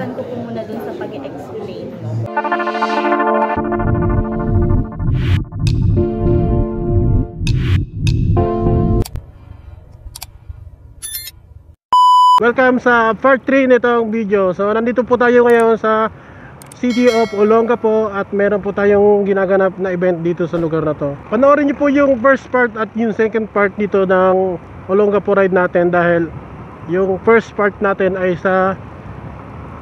iwan ko po muna dun sa pag-explain. Welcome sa part 3 nitong video. So nandito po tayo ngayon sa City of Olongapo at meron po tayong ginaganap na event dito sa lugar na to. Panoorin niyo po yung first part at yung second part dito ng Olongapo ride natin, dahil yung first part natin ay sa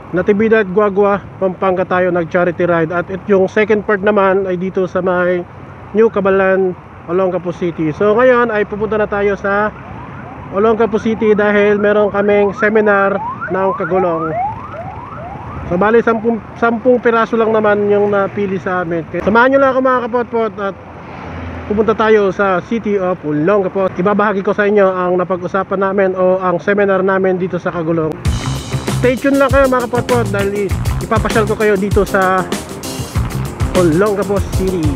Natividad Guagua, Pampanga tayo nag charity ride, at yung second part naman ay dito sa may New Cabalan, Olongapo City. So ngayon ay pupunta na tayo sa Olongapo City dahil meron kaming seminar ng kagulong. So bali 10 piraso lang naman yung napili sa amin. Samahan nyo lang ako mga kapotpot at pupunta tayo sa City of Olongapo. Ibabahagi ko sa inyo ang napag-usapan namin o ang seminar namin dito sa kagulong. Stay tuned lang kayo mga kapotpot dahil ipapasyal ko kayo dito sa Olongapo City.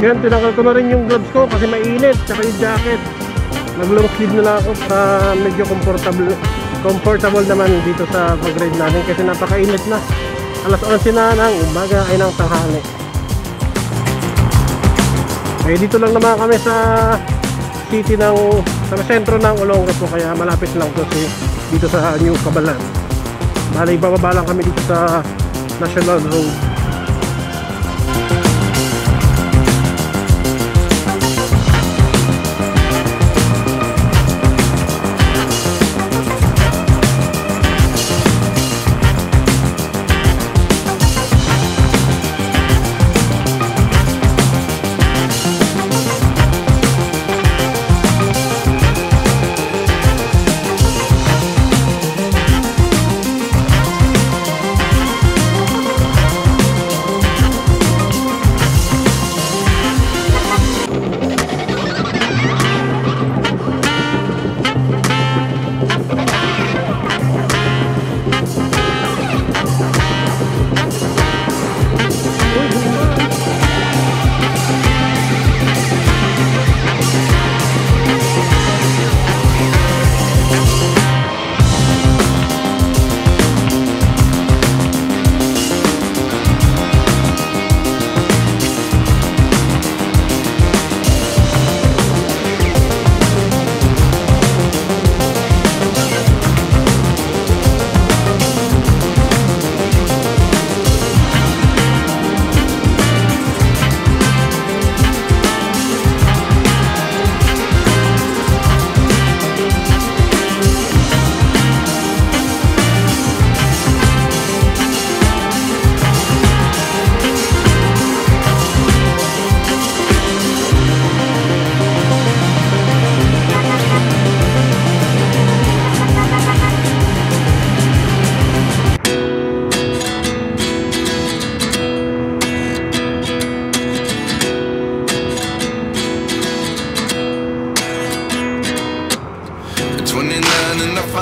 Yan, tinanggal ko na rin yung gloves ko kasi mainit, tsaka yung jacket. Nag long sleeve na lang ako para medyo comfortable naman dito sa pag-ride natin kasi napakainit na. Alas 11 na ng umaga ay ng tanghali. Eh dito lang naman kami sa city sa sentro ng Olongapo, kaya malapit lang to dito sa New Cabalan. Bali bababa lang kami dito sa National Road.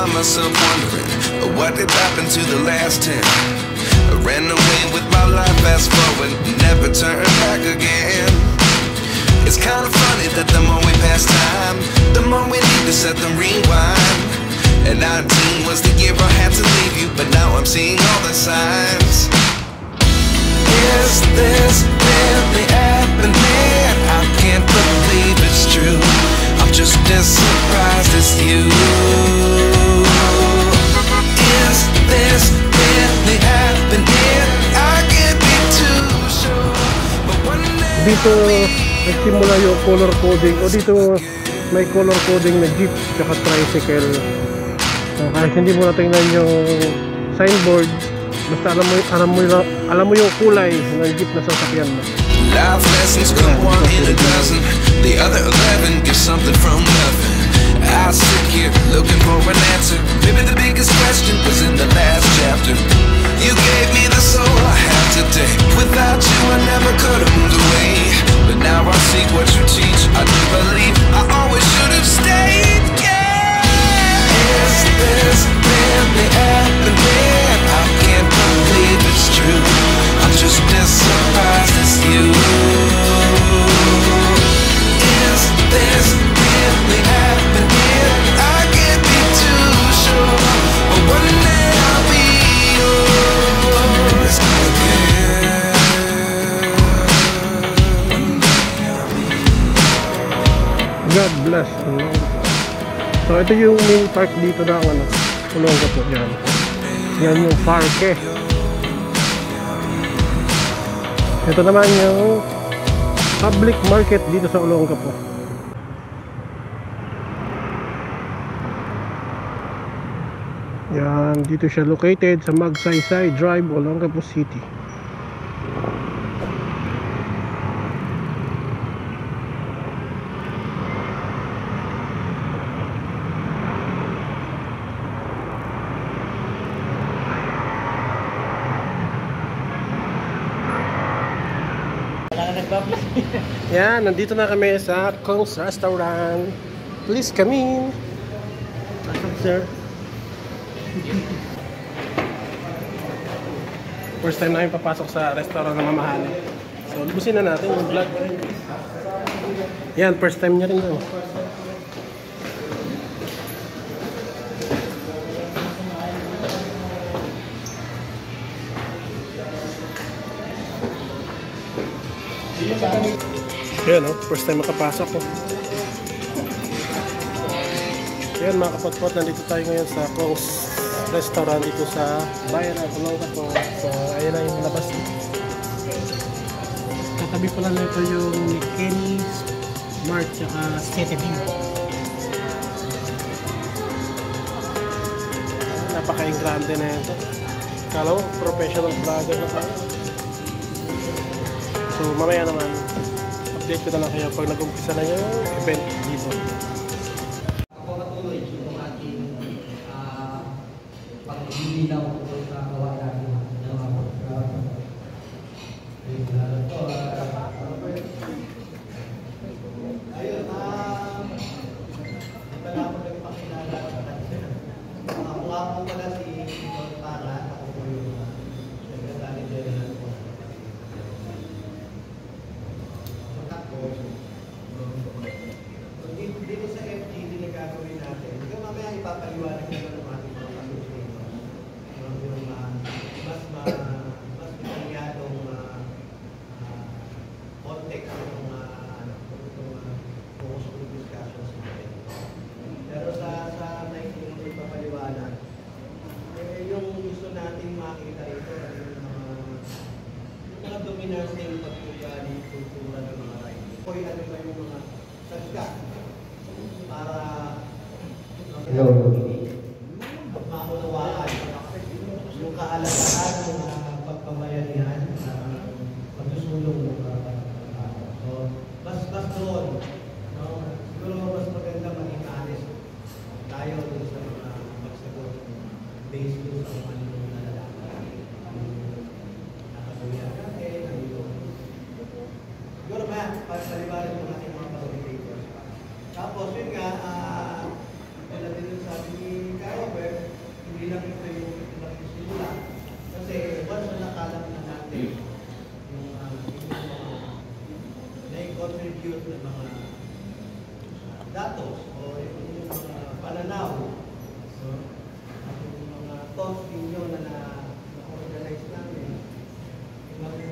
Myself wondering what did happen to the last 10. I ran away with my life, fast forward, never turn back again. It's kind of funny that the more we pass time, the more we need to set the rewind. And 19 was the year I had to leave you, but now I'm seeing all the signs. Is this really happening? I can't believe it's true. I'm just as surprised as you. Is this really happening? I can't be too sure. But one day dito nagsimula yung color coding, o dito may color coding na jeep tsaka tricycle. So, kahit hindi mo natingnan yung signboard, basta alam mo yung kulay ng jeep na sasakyan mo. Life lessons come one in a dozen, the other 11 give something from nothing. I sit here looking for an answer. Maybe the biggest question was in the last chapter. You gave me the soul I have today. Without you I never could have moved away. But now I see what you teach. I do believe I always should have stayed, yeah. Pilas. So ito yung main park dito ng Olongapo yan. Yan yung parke. Ito naman yung public market dito sa Olongapo. Yan, dito siya located sa Magsaysay Drive, Olongapo City. Yan, nandito na kami sa Kong's Restaurant. Please come in. Welcome, sir. First time namin papasok sa restaurant ng mamahalin. So, lubusin na natin yung vlog. Yan, first time niya rin daw. Yan, first time makapasok ko. Yan mga kapatpot, nandito tayo ngayon sa Kong's Restaurant dito sa bayan ng Olongapo. So ayun na yung labas. Katabi pala nito yung Kenny's Mart tsaka City View. Napaka-grande na yun to. Kala mo professional vlogger na tayo. So mamaya naman update ko na lang kayo pag nag-umpisa na yung event dito. Patuloy yung ating paglilinaw sa gawa natin ng mga ayun, wala ko nagpakilala ako nga po pala si Don Para, ako po yung Secretary General po. Dito sa FGD na gagawin natin, ikaw mamaya ipapaliwanag naman ng ating mga kasusunod. Yung mas detalyadong context ng focus group discussions natin. Pero sa naisip ko ipapaliwanag, yung gusto natin makita ito ay yung mga dominanteng pagkugali, kultura ng mga writing. Kung ano ba yung mga sagka para maunawaan yung kaalagahan ng pagpamayanihan na pagsusulong ng so, mas doon, no? Siguro mas maganda maging honest tayo dun sa mga magsagot based dun sa mga nilong nalalaki nakasuyan natin, siguro ba, pagpaliwanag ng ating mga communicators. Tapos yun nga, wala din yung sabi ni Robert, hindi lang ito yung simula. Kasi once na nakalam na natin yung na-contribute ng mga datos o yung mga pananaw, so, at yung mga thoughts ninyo na na-organize namin,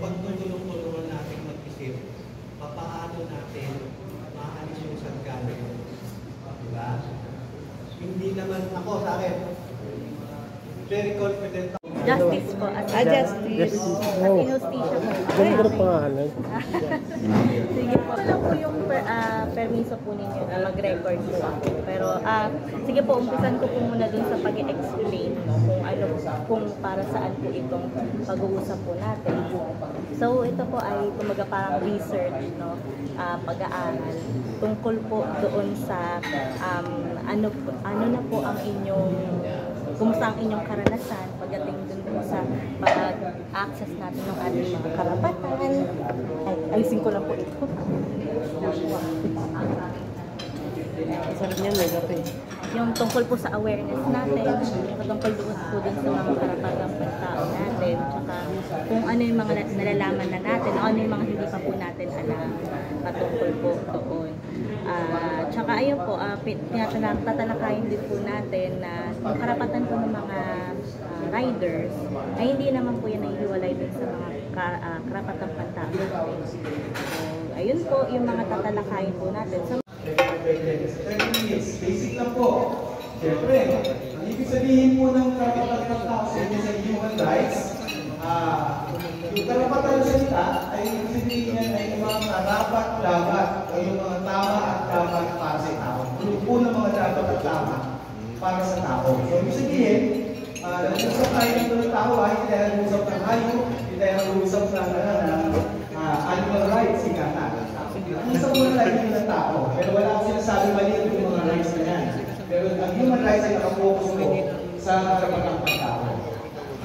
pagtutulong-tulungan natin mag-isip, papaano natin maalis yung sagkali. Diba? Hindi naman ako sa akin. Very confident ako. Justice po. Justice. At Inostisya po. Ganda ng pangalan. Sige po. Ito lang po yung permiso po ninyo na mag-record po ako. Pero sige po, umpisan ko po muna dun sa pag-explain kung para saan po itong pag-uusap po natin. So ito po ay kumaga parang research, no? Pag-aaral tungkol po doon sa ano na po ang inyong kumusta ang inyong karanasan pagdating dun sa pag-access natin ng ating mga karapatan. Ayusin ko lang po ito. Sarap niyan, may gapi. Yung tungkol po sa awareness natin, tungkol doon po dun sa mga karapatang pagtao natin, tsaka kung ano yung mga nalalaman na natin, o ano yung mga hindi pa po natin alam patungkol po doon. Tsaka ayun po, tatalakayin din po natin na yung karapatan po ng mga riders ay hindi naman po yan nahihiwalay din sa mga karapatang pantao natin. So, ayun po yung mga tatalakayin po natin. pwede. Sa 30 minutes, basic lang po. Siyempre, ang ibig sabihin po ng karapatan ng tao sa human rights, yung karapatan ng salita ay ibig sabihin yan ay yung mga dapat o yung mga tama at dapat para sa tao. Grupo ng mga dapat at tama para sa tao. So, ibig sabihin, nag-usap tayo ng tao hindi tayo nag-usap ng hayop, hindi tayo nag-usap ng animal rights, ika na. Nag-usap muna tayo ng tao, pero wala akong sinasabi mali yung mga rights na yan. Pero ang human rights ay nakapokus po sa karapatang pagtao.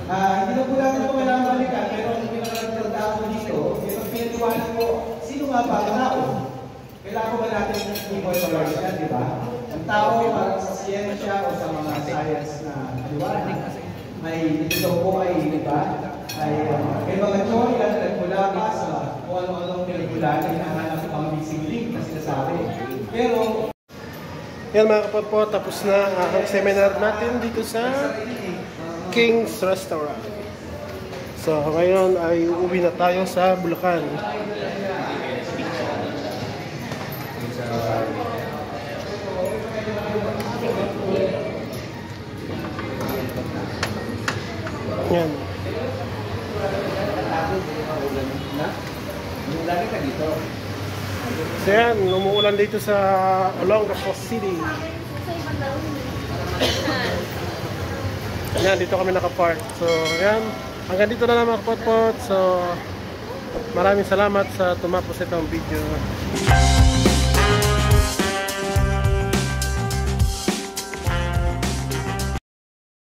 Hindi na po natin ito kailangan balikan, pero ang pinakagandaan ko dito, yung pinitiwanan ko, sino nga ba ang tao? Kailangan ko ba natin i-immortalize yan, di ba? Ang tao, parang sa siyensya o sa mga science na kaliwanag, ay ito po ay, di ba? Ay may mga teorya na nagmula pa sa kung ano-anong pinagmula na hinahanap ang missing link na sinasabi. Pero, yan mga kapatid, tapos na ang seminar natin dito sa King's Restaurant. So ngayon ay uuwi na tayo sa Bulacan. Yan. So yan, umuulan dito sa Olongapo City. Yan, dito kami nakapark. So yan, hanggang dito na lang mga kapatid. So maraming salamat sa tumapos itong video.